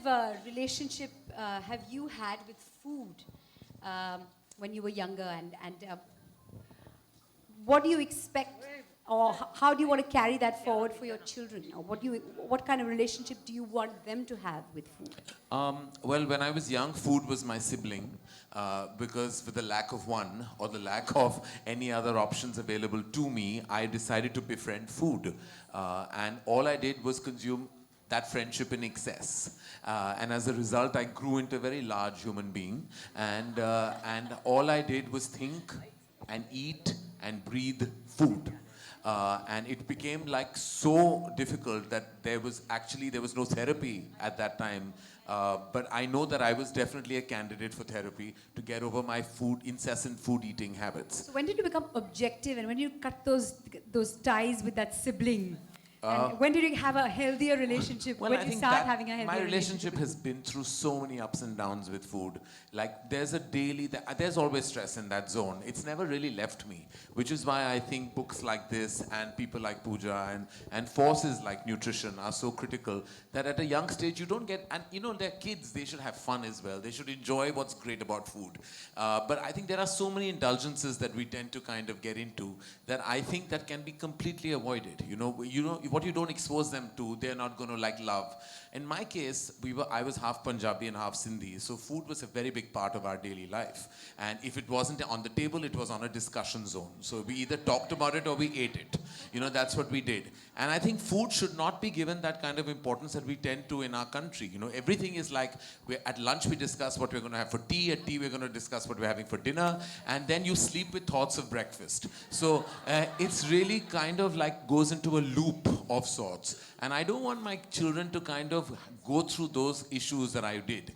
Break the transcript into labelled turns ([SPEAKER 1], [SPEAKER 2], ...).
[SPEAKER 1] of relationship have you had with food when you were younger, and what do you expect, or how do you want to carry that forward for your children? Or what kind of relationship do you want them to have with food?
[SPEAKER 2] Well, when I was young, food was my sibling because with the lack of one or the lack of any other options available to me, I decided to befriend food. And all I did was consume that friendship in excess. And as a result, I grew into a very large human being. And all I did was think and eat and breathe food. And it became like so difficult that there was no therapy at that time. But I know that I was definitely a candidate for therapy to get over my incessant food eating habits.
[SPEAKER 1] So when did you become objective, and when you cut those ties with that sibling? And when did you have a healthier relationship?
[SPEAKER 2] Well,
[SPEAKER 1] when
[SPEAKER 2] I
[SPEAKER 1] did you
[SPEAKER 2] think
[SPEAKER 1] start
[SPEAKER 2] that
[SPEAKER 1] having a healthier
[SPEAKER 2] my relationship has been through so many ups and downs with food. Like there's always stress in that zone. It's never really left me, which is why I think books like this and people like Pooja and forces like nutrition are so critical, that at a young stage you don't get, and you know, they're kids, they should have fun as well. They should enjoy what's great about food. But I think there are so many indulgences that we tend to kind of get into that I think that can be completely avoided. You know, what you don't expose them to, they're not going to like love. In my case, I was half Punjabi and half Sindhi, so food was a very big part of our daily life. And if it wasn't on the table, it was on a discussion zone. So we either talked about it or we ate it. You know, that's what we did. And I think food should not be given that kind of importance that we tend to in our country. You know, everything is like, at lunch we discuss what we're going to have for tea, at tea we're going to discuss what we're having for dinner, and then you sleep with thoughts of breakfast. So it's really kind of like goes into a loop of sorts. And I don't want my children to kind of go through those issues that I did.